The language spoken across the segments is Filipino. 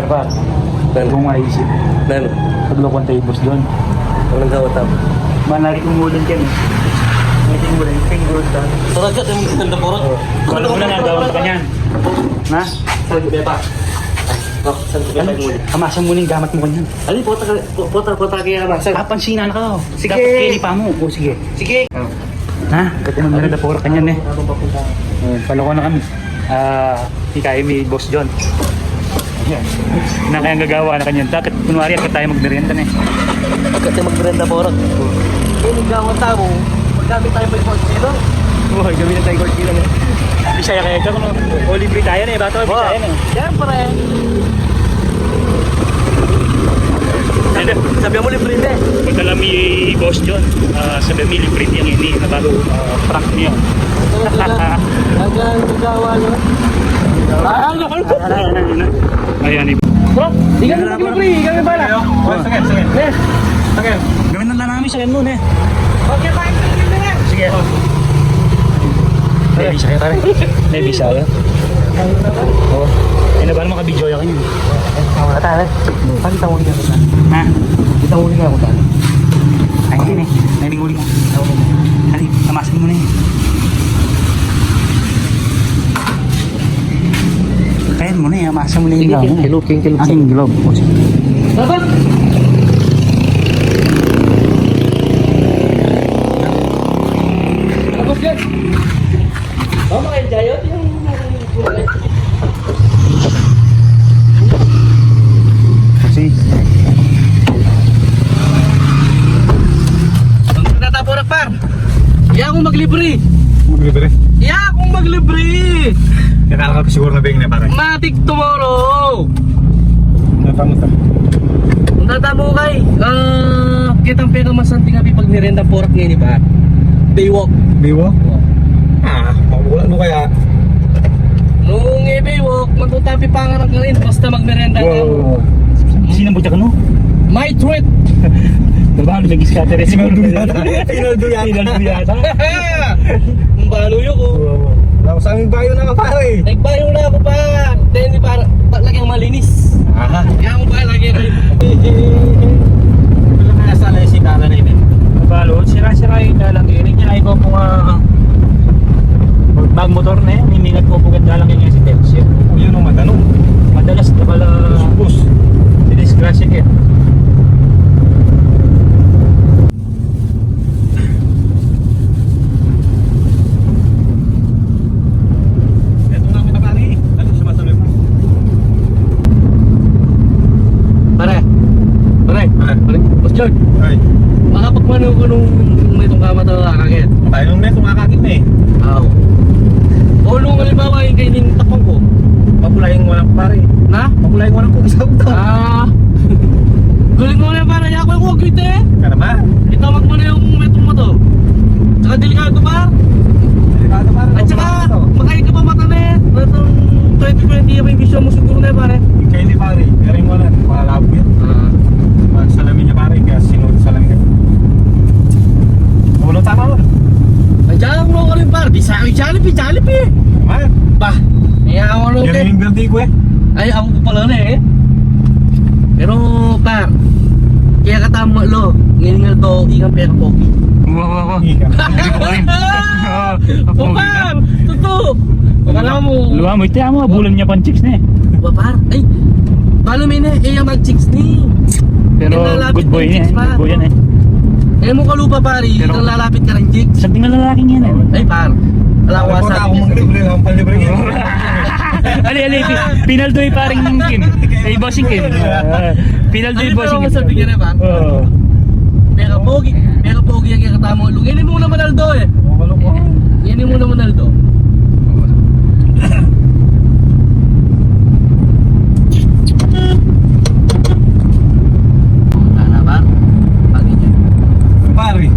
Par. Huwag mong maisip. Ano? Paglokon tayo boss doon. Walang gawatap. Manari kumulan ka eh. May tingulan, tingulan ka. Sarap ka, tayo magkanda porot. Ano mo na nagawin ka niyan? Na? Saan ko bepa? Saan ko bepa yung muli? Kamasan mo na yung gamat mo kanyan. Alin, pota kaya kamasan. Pansinan ka. Sige. Dapat kini pa mo. O sige. Sige. Ha? Kasi magmera na puro kanyan eh. Paloko na kami. Hikaya may boss John. Ayan. Na kayang gagawa na kanyan. Bakit kunwari agad tayo magmerienda na eh. Pagkat tayo magbrenda porot. Eh, nagkawata mo. Maggamit tayo pa yung porot dito. Uy, gawin na tayo court kilo eh. Bisaya kaya ka kung o libre tayo na eh. Bato Bisaya na eh. Siyempre. Sabi mo libre hindi. Pag alam yung boss John, sabi mo libre niyang ini na bago prank niya. Hanggang magawa nyo. Ayan eh. Bro, di kami mag-libre. Kami pala. Sige. Gawin na lang namin sa nun eh. Okay, fine. Sige. May Bisaya ka rin. May Bisaya. Oo. Ay na ba naman ka-video yan kanyo? Wala tayo. Pakita mo ulit ako tayo. Ha? Kita mo ulit ako tayo. Ay, hindi eh. Nahiling uli mo. Hali, tamasin mo na eh. Kayan mo na eh. Amasan mo na yung gawin. Kilog. Aking globe. Dapat! Tapos yan. Oh, mga Jayot, yung Kasi, natapurak par. Iya akong maglibre. Maglibre? Iya akong maglibre. Nakakal ko siguro na bing na parang. Matik tomorrow. Natamusta? Natamo kay. Kitang pinamasanting kami pag nirenda porak ngayon ba? Baywalk. Biwo? Magulat mo kaya? Nung baywalk, magtutapi pangarap ka rin basta magmerenda ka. Wow. sinang butya ka no? My treat. Trabaho na nagis ka rin. Sinaldo yata. Sinaldo yata. Ang baluyo ko. Wow. Sa aming bayo na pare. Nagbayo na ako pa. Dahil hindi para laging malinis. Aha. Kaya mo ba lagi rin? Wala kaya sana yung sikala na yun. Balot, sira-sira yung dalang irin niya. Ay ko po nga bag motor na yan. Himingat ko po dalang yung si Telsia. Yun ang matanong. Madalas na pala Bus. dinisgrasya ka. Ito na kita pare. Ano sumasabi mo? Pare. Boss George. Ay. Makapagmano ko nung may itong kama talaga kakakit. Tayo nung net kumakakit na eh. Oo. O nung halimbawa yung kainin tapang ko. Papulayang walang pare. Na? Papulayang walang kung isang to. Galing mo na para niya ako yung kugit eh. Ka naman. Itawag mo na yung metong mo to. Tsaka delikado pa. Delikado pare. At saka makain ka pa mata na eh. Itong 2020 yung vision mo siguro na eh pare. Kaya hindi pare. Pero yung wala. Makalabo yan. Pag salamin niya pare. Kaya sinunod salamin ka. Ulo tama mo. Andiyan mo ko rin par. Di sa akin Jollibee eh. Naman. Bah. Kaya ako nung Yan yung birthday ko eh. ay ako ko pala na eh. Pero par. Kaya katama lo. Ngayon to ikang pera pogi. Wow. Ika. Hindi ko rin. O par. Totoo. Akala mo. Luwa mo, ito mo, bulan niya pang chicks na eh. Ba par. Ay. Paano may na eh mag chicks ni. Pero Nilalapit good boy ng niya chicks, eh. pa. Good boy yan eh. Eh mo kalupa pare. Pero- Pero lalapit ka rin chicks. Something na lalaking yan eh. Ay par. Wala ko Ako na sabi ako niya. manglibre. Ako palibre niya. Ali, pinaldoy paring Kim. Ay, bossing Kim. Pinaldoy Ano bossing pero Kim. masabi ka na ba? Oo. Pero pogi ang kakatama mo. Ngayon mo naman Aldo eh. Walo ko. Ngayon mo naman Aldo. Tana ba? Pag-inyo. Pare.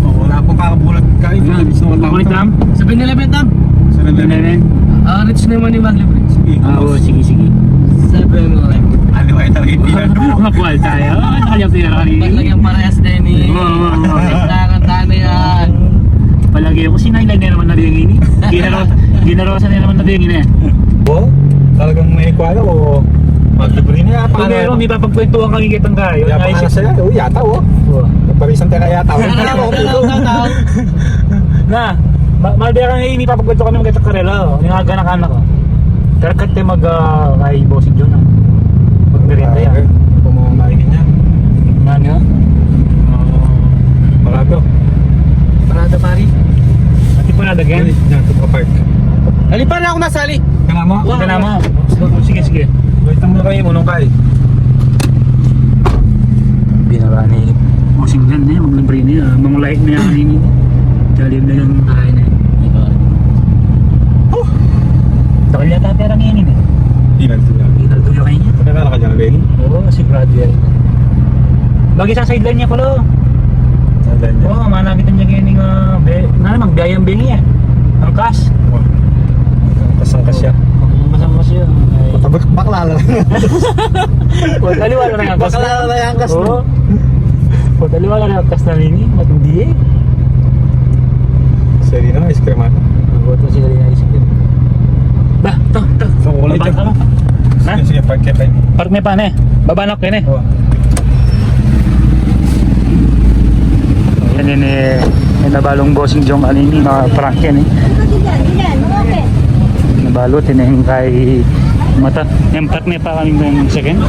Wala akong kakabulat kain. Gusto ko lang. Kulit lang? Sabi nila Betam. Sa Ano nalamin. na? Rich naman ni Maglibre. Sige. Oo, sige. Sabi mo lang. Ano ba yung target nila? Makuha tayo. Nakaliap tayo kari. Paglagyan parehas din ni. Oo. Kailangan tana yan. Palagi ako sinailan na naman na yung ini. Ginarosan na naman na yung ini eh. Oo. Talagang may kwala o mag Kaya Kung meron, may papagkwentuhan kami kitang kayo. Kaya pa nga sa'yo. Yata oh. Parisan tayo kaya tao. Na, malbera nga may papagkwento kami mga kitang karela. Yung aga na kanak ko. Karakat tayo kay bossing John. Magmerienda yan. Kung mga maingin yan. Ano yun? Parado. Parada pari. Pati po nadagyan. Yan, ito pa park. Alipan na ako masali. Kaya mo? Ito na mo. Sige, sige. Wait mo kayo, munong kay. Binaba ni bossing John eh. Maglibre niya. Mga light na yan. Jalim na yung kain eh. Takal yata pera ngayon eh. Inan sila. Inal tuyo kayo niya. Pagkakala ka dyan, Ben? Oo, si Brad yan. Bagay sa sideline niya pala. Saan niya? Oo, managitan niya ngayon yung magbiyayang bingi eh. Ang cash. Kasangkas siya. Masama siya. Bakla lang. Huwag aliwala na yung cash na. Bakla lang yung cash na. Oo. Huwag aliwala na yung cash na rin eh. Matindi eh. Seri na, ice cream ako. Huwag mo sila rin naisip yun. Bah, ito. So, kulay Baba dyan. ka mo. Ha? Sige, park kaya tayo. Park may pan eh. Babanok yun eh. Oo. Yan yun eh. May nabalong bossing Jong kanini. Mga-prank yan eh. Nabalot yun eh. Kay mata. Yung park may pa kami ng second.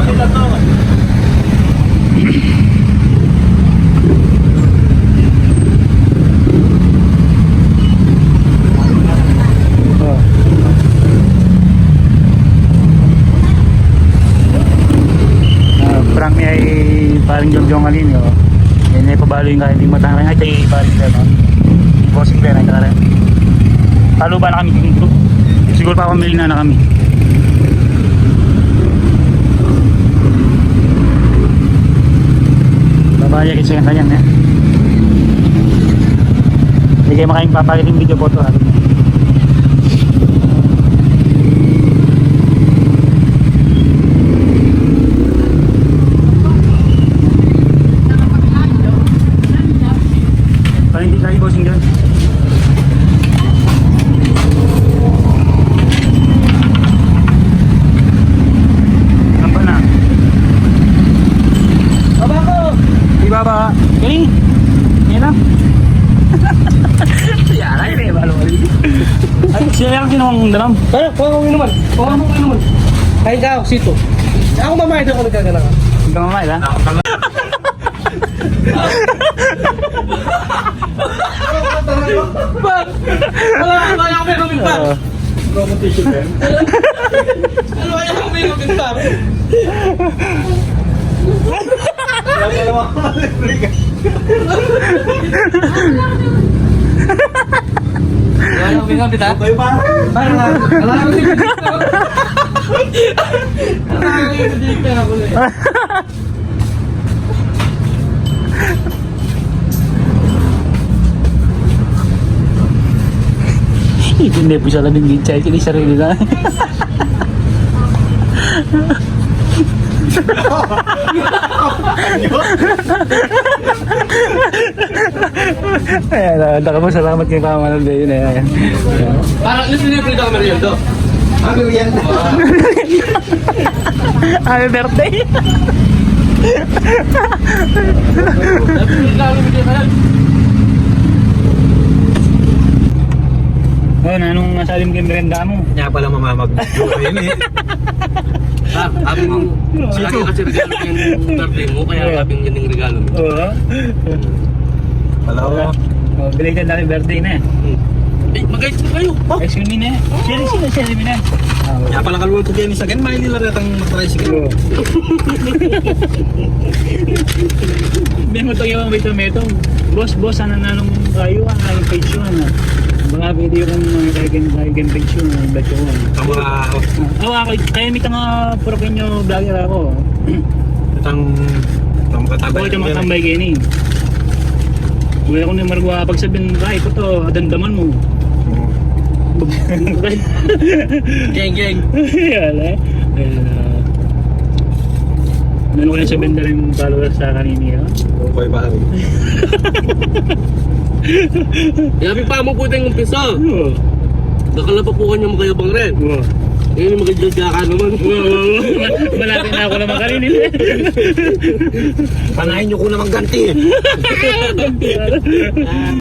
Prank niya ay parang Jong kanini oh. Yan ay pabalo yung kaya hindi matangin ay tayo parang yan oh. Bossing Ben ay kaya halo ba na kami dito? Siguro pa pamili na kami. Babaya kasi yung kanyang eh. Hindi kayo makaing papalit yung video photo ha. Parang hindi tayo bossing dyan. Apa na? Baba ko! Di baba. Galing! Yan na. Yan ay rin. Balo ulit. Ay, siya yung kinuwang dalam. Kaya, kuha kong inuman. Kuha kong inuman. Kaya ka ako, sito. Ako mamayad ako nagkagala ka. Hindi ka mamay, ha? Wala ako may ruming pa. Competition, Ben. Wala ako may ruming pa. Wala ako may ruming pa. Tayo pa. Wala ako may ruming pa. Wala ako may ruming pa. Hindi po siya labing ginchay. Kini sarili na. Ayan, salamat kayo pamamanag na yun. Ayan. Parang listen na yung merienda. Merienda. Happy birthday! Oh, nanong nasalim kayo merenda mo? Kaya pala mamamag-video kayo eh. Sabi mo, lagi kasi regalo yung birthday mo, kaya sabing yan yung regalo mo. Oo. Hello. Oh, belated natin birthday na. Eh, mag-guys mo kayo. Excuse me na. Share me na. Kaya pala kaluan ko kayo ni Sagan, may nila rin ang tricycle. May mo tayo yung tomato. Boss, sana nanong kayo ang aking page yun. Mga video kong mga kaigan page yun. Ba't yun? Ang mga Ako, kaya may tanga purakin nyo vlogger ako. itang Ako ito makatambay kayo ni. Kung ako na maragwa pagsabihin, ay ito to, adandaman mo. Geng. Yala. Meron ko na 7 na rin followers sa kanini. Okay ba rin? Yabi pa mo po tayong umpisa. Nakala pa po kanya makayabang rin. Wow. Ngayon magandang ka naman. Wow. Malaki na ako naman kanina. Panahin nyo ko naman ganti.